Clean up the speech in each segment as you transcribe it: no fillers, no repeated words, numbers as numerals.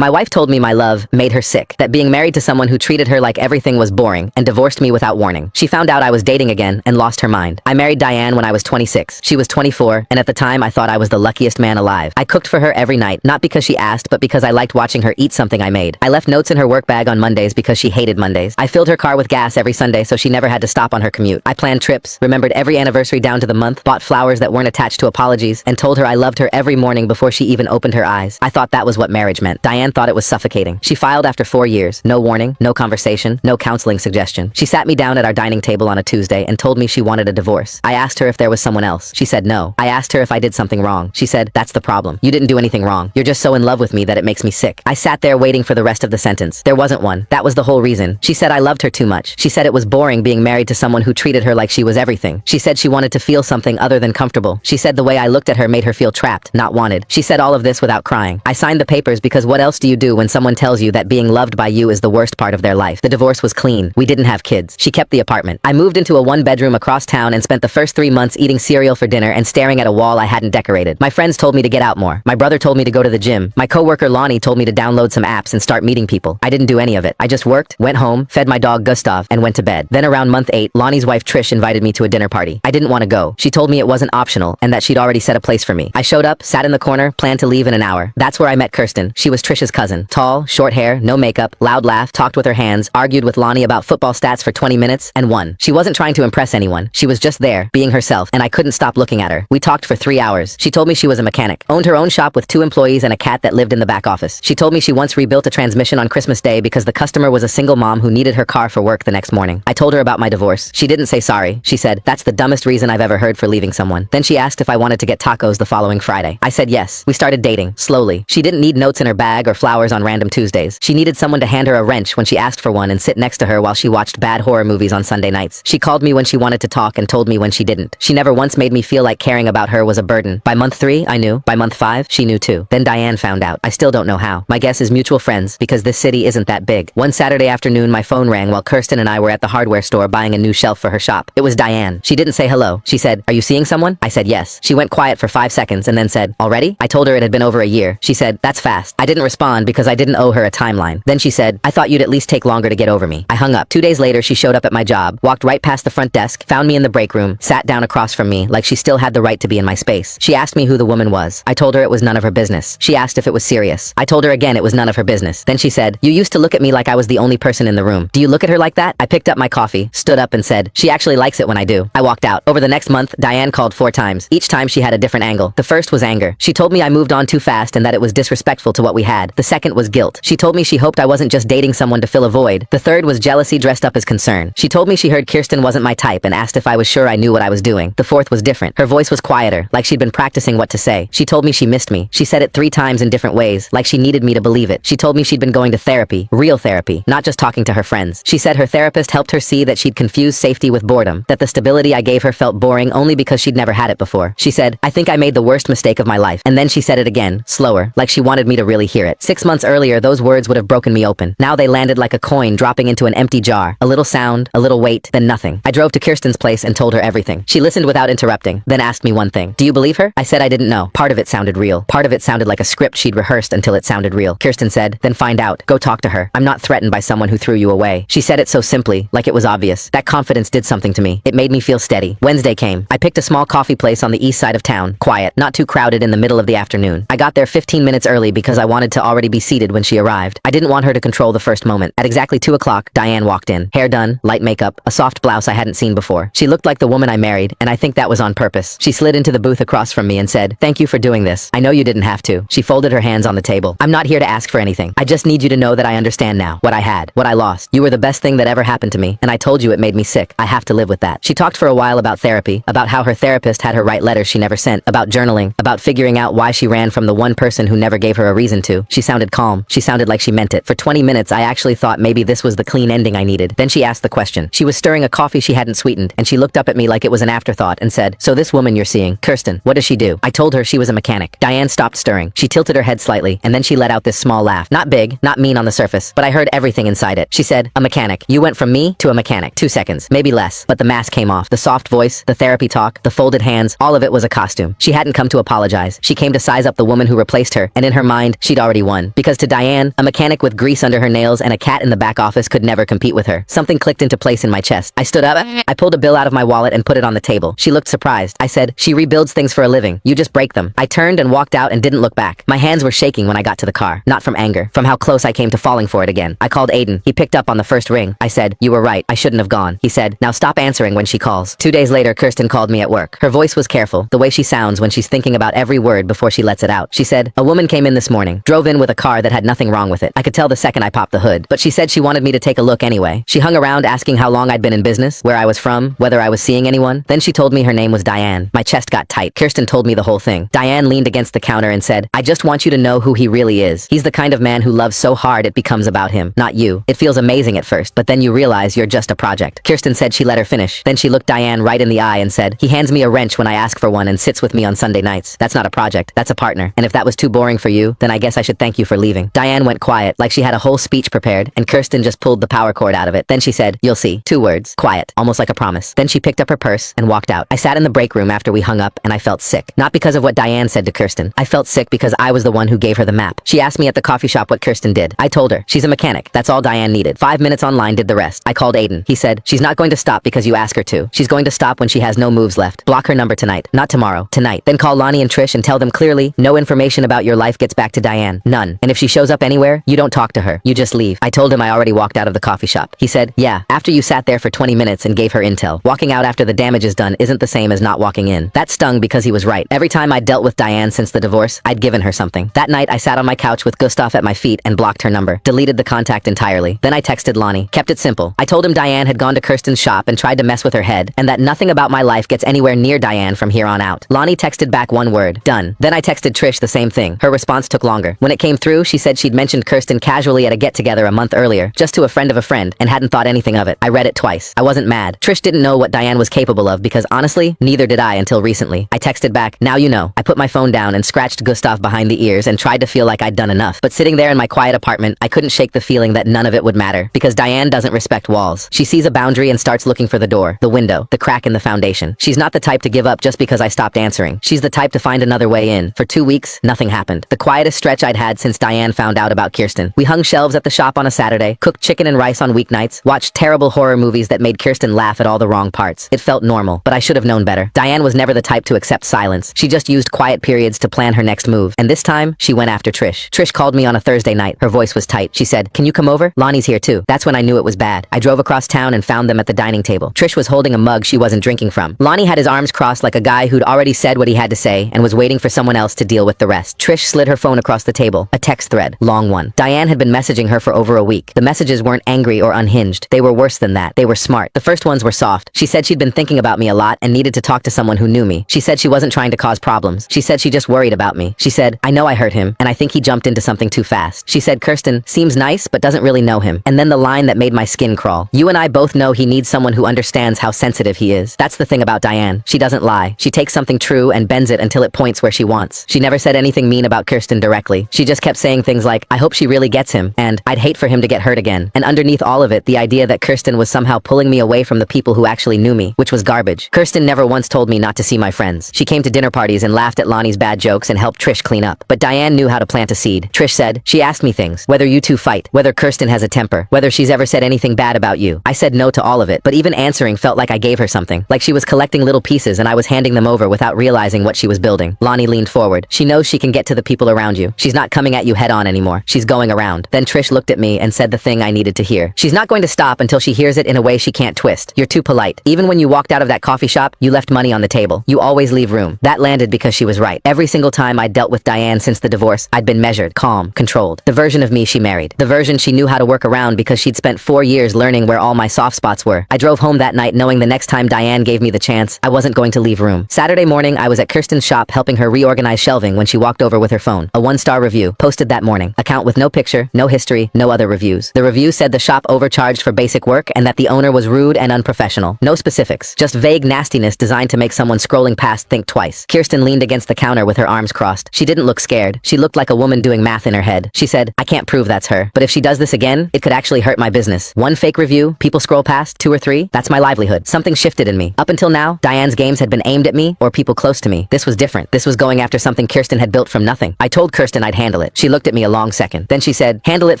My wife told me my love made her sick, that being married to someone who treated her like everything was boring, and divorced me without warning. She found out I was dating again and lost her mind. I married Diane when I was 26. She was 24, and at the time I thought I was the luckiest man alive. I cooked for her every night, not because she asked, but because I liked watching her eat something I made. I left notes in her work bag on Mondays because she hated Mondays. I filled her car with gas every Sunday so she never had to stop on her commute. I planned trips, remembered every anniversary down to the month, bought flowers that weren't attached to apologies, and told her I loved her every morning before she even opened her eyes. I thought that was what marriage meant. Diane thought it was suffocating. She filed after 4 years. No warning, no conversation, no counseling suggestion. She sat me down at our dining table on a Tuesday and told me she wanted a divorce. I asked her if there was someone else. She said no. I asked her if I did something wrong. She said, "That's the problem. You didn't do anything wrong. You're just so in love with me that it makes me sick." I sat there waiting for the rest of the sentence. There wasn't one. That was the whole reason. She said I loved her too much. She said it was boring being married to someone who treated her like she was everything. She said she wanted to feel something other than comfortable. She said the way I looked at her made her feel trapped, not wanted. She said all of this without crying. I signed the papers because what else do you do when someone tells you that being loved by you is the worst part of their life? The divorce was clean. We didn't have kids. She kept the apartment. I moved into a one-bedroom across town and spent the first 3 months eating cereal for dinner and staring at a wall I hadn't decorated. My friends told me to get out more. My brother told me to go to the gym. My coworker Lonnie told me to download some apps and start meeting people. I didn't do any of it. I just worked, went home, fed my dog Gustav, and went to bed. Then around month 8, Lonnie's wife Trish invited me to a dinner party. I didn't want to go. She told me it wasn't optional and that she'd already set a place for me. I showed up, sat in the corner, planned to leave in an hour. That's where I met Kirsten. She was Trish's cousin. Tall, short hair, no makeup, loud laugh, talked with her hands, argued with Lonnie about football stats for 20 minutes, and won. She wasn't trying to impress anyone. She was just there, being herself, and I couldn't stop looking at her. We talked for 3 hours. She told me she was a mechanic, owned her own shop with 2 employees and a cat that lived in the back office. She told me she once rebuilt a transmission on Christmas Day because the customer was a single mom who needed her car for work the next morning. I told her about my divorce. She didn't say sorry. She said, "That's the dumbest reason I've ever heard for leaving someone." Then she asked if I wanted to get tacos the following Friday. I said yes. We started dating, slowly. She didn't need notes in her bag or flowers on random Tuesdays. She needed someone to hand her a wrench when she asked for one and sit next to her while she watched bad horror movies on Sunday nights. She called me when she wanted to talk and told me when she didn't. She never once made me feel like caring about her was a burden. By month 3, I knew. By month 5, she knew too. Then Diane found out. I still don't know how. My guess is mutual friends, because this city isn't that big. One Saturday afternoon, my phone rang while Kirsten and I were at the hardware store buying a new shelf for her shop. It was Diane. She didn't say hello. She said, "Are you seeing someone?" I said yes. She went quiet for 5 seconds and then said, "Already?" I told her it had been over a year. She said, "That's fast." I didn't respond because I didn't owe her a timeline. Then she said, "I thought you'd at least take longer to get over me." I hung up. 2 days later, she showed up at my job, walked right past the front desk, found me in the break room, sat down across from me like she still had the right to be in my space. She asked me who the woman was. I told her it was none of her business. She asked if it was serious. I told her again it was none of her business. Then she said, "You used to look at me like I was the only person in the room. Do you look at her like that?" I picked up my coffee, stood up and said, "She actually likes it when I do." I walked out. Over the next month, Diane called 4 times. Each time she had a different angle. The first was anger. She told me I moved on too fast and that it was disrespectful to what we had. The second was guilt. She told me she hoped I wasn't just dating someone to fill a void. The third was jealousy dressed up as concern. She told me she heard Kirsten wasn't my type and asked if I was sure I knew what I was doing. The fourth was different. Her voice was quieter, like she'd been practicing what to say. She told me she missed me. She said it 3 times in different ways, like she needed me to believe it. She told me she'd been going to therapy, real therapy, not just talking to her friends. She said her therapist helped her see that she'd confused safety with boredom, that the stability I gave her felt boring only because she'd never had it before. She said, "I think I made the worst mistake of my life." And then she said it again, slower, like she wanted me to really hear it. 6 months earlier, those words would have broken me open. Now they landed like a coin dropping into an empty jar. A little sound, a little weight, then nothing. I drove to Kirsten's place and told her everything. She listened without interrupting, then asked me one thing. "Do you believe her?" I said I didn't know. Part of it sounded real. Part of it sounded like a script she'd rehearsed until it sounded real. Kirsten said, "Then find out. Go talk to her. I'm not threatened by someone who threw you away." She said it so simply, like it was obvious. That confidence did something to me. It made me feel steady. Wednesday came. I picked a small coffee place on the east side of town. Quiet, not too crowded in the middle of the afternoon. I got there 15 minutes early because I wanted to already be seated when she arrived. I didn't want her to control the first moment. At exactly 2 o'clock, Diane walked in. Hair done, light makeup, a soft blouse I hadn't seen before. She looked like the woman I married, and I think that was on purpose. She slid into the booth across from me and said, "Thank you for doing this. I know you didn't have to." She folded her hands on the table. "I'm not here to ask for anything. I just need you to know that I understand now. What I had, what I lost. You were the best thing that ever happened to me, and I told you it made me sick. I have to live with that." She talked for a while about therapy, about how her therapist had her write letters she never sent, about journaling, about figuring out why she ran from the one person who never gave her a reason to. She sounded calm. She sounded like she meant it. For 20 minutes, I actually thought maybe this was the clean ending I needed. Then she asked the question. She was stirring a coffee she hadn't sweetened, and she looked up at me like it was an afterthought and said, "So this woman you're seeing, Kirsten, what does she do?" I told her she was a mechanic. Diane stopped stirring. She tilted her head slightly, and then she let out this small laugh. Not big, not mean on the surface, but I heard everything inside it. She said, "A mechanic. You went from me to a mechanic. 2 seconds, maybe less." But the mask came off. The soft voice, the therapy talk, the folded hands, all of it was a costume. She hadn't come to apologize. She came to size up the woman who replaced her, and in her mind, she'd already won. Because to Diane, a mechanic with grease under her nails and a cat in the back office could never compete with her. Something clicked into place in my chest. I stood up. I pulled a bill out of my wallet and put it on the table. She looked surprised. I said, "She rebuilds things for a living. You just break them." I turned and walked out and didn't look back. My hands were shaking when I got to the car. Not from anger, from how close I came to falling for it again. I called Aiden. He picked up on the first ring. I said, "You were right. I shouldn't have gone." He said, "Now stop answering when she calls." 2 days later, Kirsten called me at work. Her voice was careful, the way she sounds when she's thinking about every word before she lets it out. She said, "A woman came in this morning, drove in with a car that had nothing wrong with it. I could tell the second I popped the hood, but she said she wanted me to take a look anyway. She hung around asking how long I'd been in business, where I was from, whether I was seeing anyone. Then she told me her name was Diane." My chest got tight. Kirsten told me the whole thing. Diane leaned against the counter and said, "I just want you to know who he really is. He's the kind of man who loves so hard it becomes about him, not you. It feels amazing at first, but then you realize you're just a project." Kirsten said she let her finish. Then she looked Diane right in the eye and said, "He hands me a wrench when I ask for one and sits with me on Sunday nights. That's not a project, that's a partner. And if that was too boring for you, then I guess I should thank you for leaving." Diane went quiet, like she had a whole speech prepared, and Kirsten just pulled the power cord out of it. Then she said, "You'll see." 2 words. Quiet. Almost like a promise. Then she picked up her purse and walked out. I sat in the break room after we hung up and I felt sick. Not because of what Diane said to Kirsten. I felt sick because I was the one who gave her the map. She asked me at the coffee shop what Kirsten did. I told her. She's a mechanic. That's all Diane needed. 5 minutes online did the rest. I called Aiden. He said, "She's not going to stop because you ask her to. She's going to stop when she has no moves left. Block her number tonight. Not tomorrow. Tonight. Then call Lonnie and Trish and tell them clearly, no information about your life gets back to Diane. None. And if she shows up anywhere, you don't talk to her. You just leave." I told him I already walked out of the coffee shop. He said, "Yeah, after you sat there for 20 minutes and gave her intel. Walking out after the damage is done isn't the same as not walking in." That stung because he was right. Every time I'd dealt with Diane since the divorce, I'd given her something. That night, I sat on my couch with Gustav at my feet and blocked her number. Deleted the contact entirely. Then I texted Lonnie. Kept it simple. I told him Diane had gone to Kirsten's shop and tried to mess with her head, and that nothing about my life gets anywhere near Diane from here on out. Lonnie texted back 1 word. Done. Then I texted Trish the same thing. Her response took longer. When it came through, she said she'd mentioned Kirsten casually at a get-together a month earlier, just to a friend of a friend, and hadn't thought anything of it. I read it twice. I wasn't mad. Trish didn't know what Diane was capable of because honestly, neither did I until recently. I texted back, "Now you know." I put my phone down and scratched Gustav behind the ears and tried to feel like I'd done enough. But sitting there in my quiet apartment, I couldn't shake the feeling that none of it would matter. Because Diane doesn't respect walls. She sees a boundary and starts looking for the door, the window, the crack in the foundation. She's not the type to give up just because I stopped answering. She's the type to find another way in. For 2 weeks, nothing happened. The quietest stretch I'd had since Diane found out about Kirsten. We hung shelves at the shop on a Saturday, cooked chicken and rice on weeknights, watched terrible horror movies that made Kirsten laugh at all the wrong parts. It felt normal, but I should have known better. Diane was never the type to accept silence. She just used quiet periods to plan her next move. And this time, she went after Trish. Trish called me on a Thursday night. Her voice was tight. She said, "Can you come over? Lonnie's here too." That's when I knew it was bad. I drove across town and found them at the dining table. Trish was holding a mug she wasn't drinking from. Lonnie had his arms crossed like a guy who'd already said what he had to say and was waiting for someone else to deal with the rest. Trish slid her phone across the table. A text thread. Long one. Diane had been messaging her for over a week. The messages weren't angry or unhinged. They were worse than that. They were smart. The first ones were soft. She said she'd been thinking about me a lot and needed to talk to someone who knew me. She said she wasn't trying to cause problems. She said she just worried about me. She said, "I know I hurt him, and I think he jumped into something too fast." She said, "Kirsten seems nice, but doesn't really know him." And then the line that made my skin crawl. "You and I both know he needs someone who understands how sensitive he is." That's the thing about Diane. She doesn't lie. She takes something true and bends it until it points where she wants. She never said anything mean about Kirsten directly. She just kept saying things like, "I hope she really gets him," and "I'd hate for him to get hurt again." And underneath all of it, the idea that Kirsten was somehow pulling me away from the people who actually knew me, which was garbage. Kirsten never once told me not to see my friends. She came to dinner parties and laughed at Lonnie's bad jokes and helped Trish clean up. But Diane knew how to plant a seed. Trish said, "She asked me things. Whether you two fight, whether Kirsten has a temper, whether she's ever said anything bad about you." I said no to all of it, but even answering felt like I gave her something. Like she was collecting little pieces and I was handing them over without realizing what she was building. Lonnie leaned forward. "She knows she can get to the people around you. She's not coming at you head on anymore. She's going around." Then Trish looked at me and said the thing I needed to hear. "She's not going to stop until she hears it in a way she can't twist. You're too polite. Even when you walked out of that coffee shop, you left money on the table. You always leave room." That landed because she was right. Every single time I'd dealt with Diane since the divorce, I'd been measured, calm, controlled. The version of me she married. The version she knew how to work around because she'd spent 4 years learning where all my soft spots were. I drove home that night knowing the next time Diane gave me the chance, I wasn't going to leave room. Saturday morning, I was at Kirsten's shop helping her reorganize shelving when she walked over with her phone. A 1-star review, posted that morning. Account with no picture, no history, no other reviews. The review said the shop overcharged for basic work and that the owner was rude and unprofessional. No specifics, just vague nastiness designed to make someone scrolling past think twice. Kirsten leaned against the counter with her arms crossed. She didn't look scared. She looked like a woman doing math in her head. She said, "I can't prove that's her, but if she does this again, it could actually hurt my business. One fake review, people scroll past, 2 or 3, that's my livelihood." Something shifted in me. Up until now, Diane's games had been aimed at me or people close to me. This was different. This was going after something Kirsten had built from nothing. I told Kirsten I'd handle handle it. She looked at me a long second. Then she said, handle it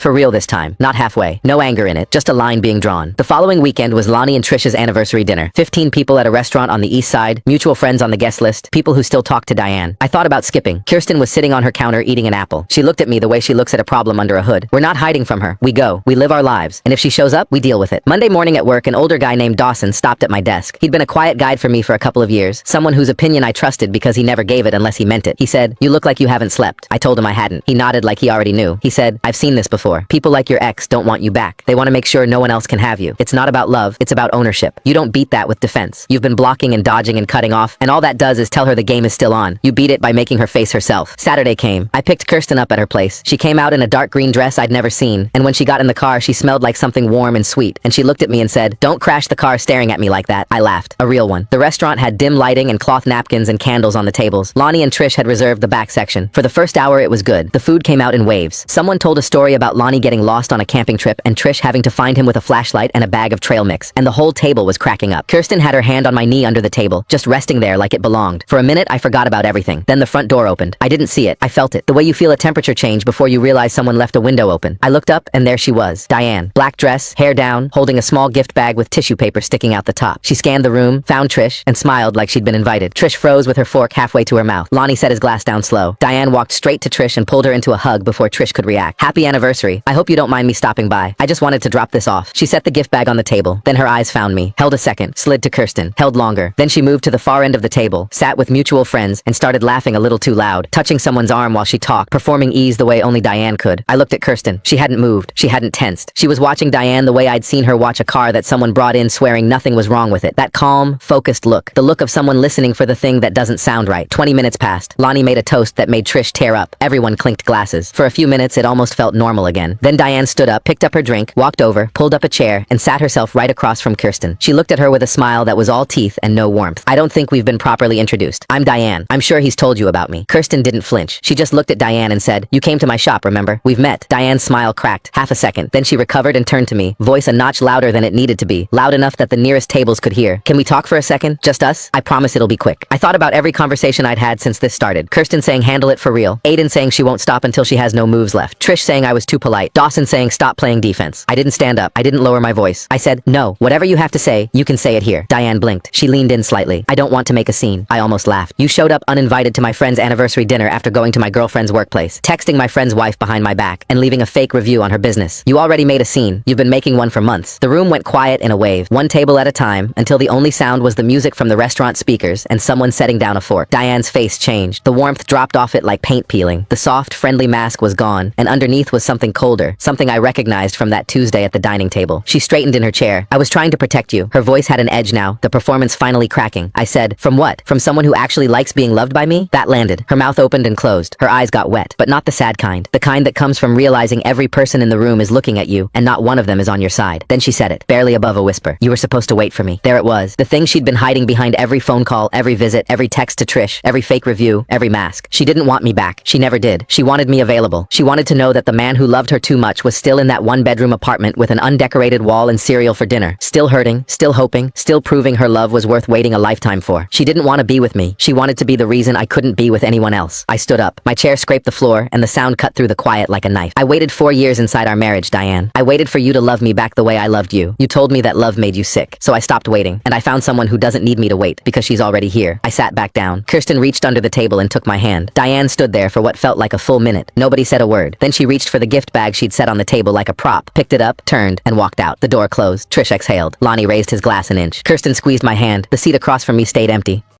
for real this time. Not halfway. No anger in it. Just a line being drawn. The following weekend was Lonnie and Trish's anniversary dinner. 15 people at a restaurant on the east side, mutual friends on the guest list, people who still talk to Diane. I thought about skipping. Kirsten was sitting on her counter eating an apple. She looked at me the way she looks at a problem under a hood. We're not hiding from her. We go. We live our lives. And if she shows up, we deal with it. Monday morning at work, an older guy named Dawson stopped at my desk. He'd been a quiet guide for me for a couple of years, someone whose opinion I trusted because he never gave it unless he meant it. He said, "You look like you haven't slept." I told him I hadn't. He nodded like he already knew. He said, "I've seen this before. People like your ex don't want you back. They want to make sure no one else can have you. It's not about love, it's about ownership. You don't beat that with defense. You've been blocking and dodging and cutting off, and all that does is tell her the game is still on. You beat it by making her face herself." Saturday came. I picked Kirsten up at her place. She came out in a dark green dress I'd never seen, and when she got in the car, she smelled like something warm and sweet, and she looked at me and said, "Don't crash the car staring at me like that." I laughed. A real one. The restaurant had dim lighting and cloth napkins and candles on the tables. Lonnie and Trish had reserved the back section. For the first hour, it was good. The food came out in waves. Someone told a story about Lonnie getting lost on a camping trip and Trish having to find him with a flashlight and a bag of trail mix, and the whole table was cracking up. Kirsten had her hand on my knee under the table, just resting there like it belonged. For a minute, I forgot about everything. Then the front door opened. I didn't see it. I felt it. The way you feel a temperature change before you realize someone left a window open. I looked up, and there she was. Diane. Black dress, hair down, holding a small gift bag with tissue paper sticking out the top. She scanned the room, found Trish, and smiled like she'd been invited. Trish froze with her fork halfway to her mouth. Lonnie set his glass down slow. Diane walked straight to Trish and pulled her into a hug before Trish could react. "Happy anniversary. I hope you don't mind me stopping by. I just wanted to drop this off." She set the gift bag on the table. Then her eyes found me. Held a second. Slid to Kirsten. Held longer. Then she moved to the far end of the table, sat with mutual friends, and started laughing a little too loud, touching someone's arm while she talked, performing ease the way only Diane could. I looked at Kirsten. She hadn't moved. She hadn't tensed. She was watching Diane the way I'd seen her watch a car that someone brought in swearing nothing was wrong with it. That calm, focused look. The look of someone listening for the thing that doesn't sound right. 20 minutes passed. Lonnie made a toast that made Trish tear up. Everyone clinked glasses. For a few minutes, it almost felt normal again. Then Diane stood up, picked up her drink, walked over, pulled up a chair, and sat herself right across from Kirsten. She looked at her with a smile that was all teeth and no warmth. "I don't think we've been properly introduced. I'm Diane. I'm sure he's told you about me." Kirsten didn't flinch. She just looked at Diane and said, "You came to my shop, remember? We've met." Diane's smile cracked. Half a second. Then she recovered and turned to me, voice a notch louder than it needed to be, loud enough that the nearest tables could hear. "Can we talk for a second? Just us? I promise it'll be quick." I thought about every conversation I'd had since this started. Kirsten saying handle it for real. Aiden saying she won't stop until she has no moves left. Trish saying I was too polite. Dawson saying stop playing defense. I didn't stand up. I didn't lower my voice. I said, "No, whatever you have to say, you can say it here." Diane blinked. She leaned in slightly. "I don't want to make a scene." I almost laughed. "You showed up uninvited to my friend's anniversary dinner after going to my girlfriend's workplace, texting my friend's wife behind my back, and leaving a fake review on her business. You already made a scene. You've been making one for months." The room went quiet in a wave, one table at a time, until the only sound was the music from the restaurant speakers and someone setting down a fork. Diane's face changed. The warmth dropped off it like paint peeling. The soft, friendly mask was gone, and underneath was something colder, something I recognized from that Tuesday at the dining table. She straightened in her chair. "I was trying to protect you." Her voice had an edge now, the performance finally cracking. I said, "From what? From someone who actually likes being loved by me?" That landed. Her mouth opened and closed. Her eyes got wet, but not the sad kind. The kind that comes from realizing every person in the room is looking at you, and not one of them is on your side. Then she said it, barely above a whisper. "You were supposed to wait for me." There it was. The thing she'd been hiding behind every phone call, every visit, every text to Trish, every fake review, every mask. She didn't want me back. She never did. She wanted me available. She wanted to know that the man who loved her too much was still in that one-bedroom apartment with an undecorated wall and cereal for dinner. Still hurting, still hoping, still proving her love was worth waiting a lifetime for. She didn't want to be with me. She wanted to be the reason I couldn't be with anyone else. I stood up. My chair scraped the floor, and the sound cut through the quiet like a knife. "I waited 4 years inside our marriage, Diane. I waited for you to love me back the way I loved you. You told me that love made you sick, so I stopped waiting, and I found someone who doesn't need me to wait, because she's already here." I sat back down. Kirsten reached under the table and took my hand. Diane stood there for what felt like a full minute. Nobody said a word. Then she reached for the gift bag she'd set on the table like a prop, picked it up, turned, and walked out. The door closed. Trish exhaled. Lonnie raised his glass an inch. Kirsten squeezed my hand. The seat across from me stayed empty.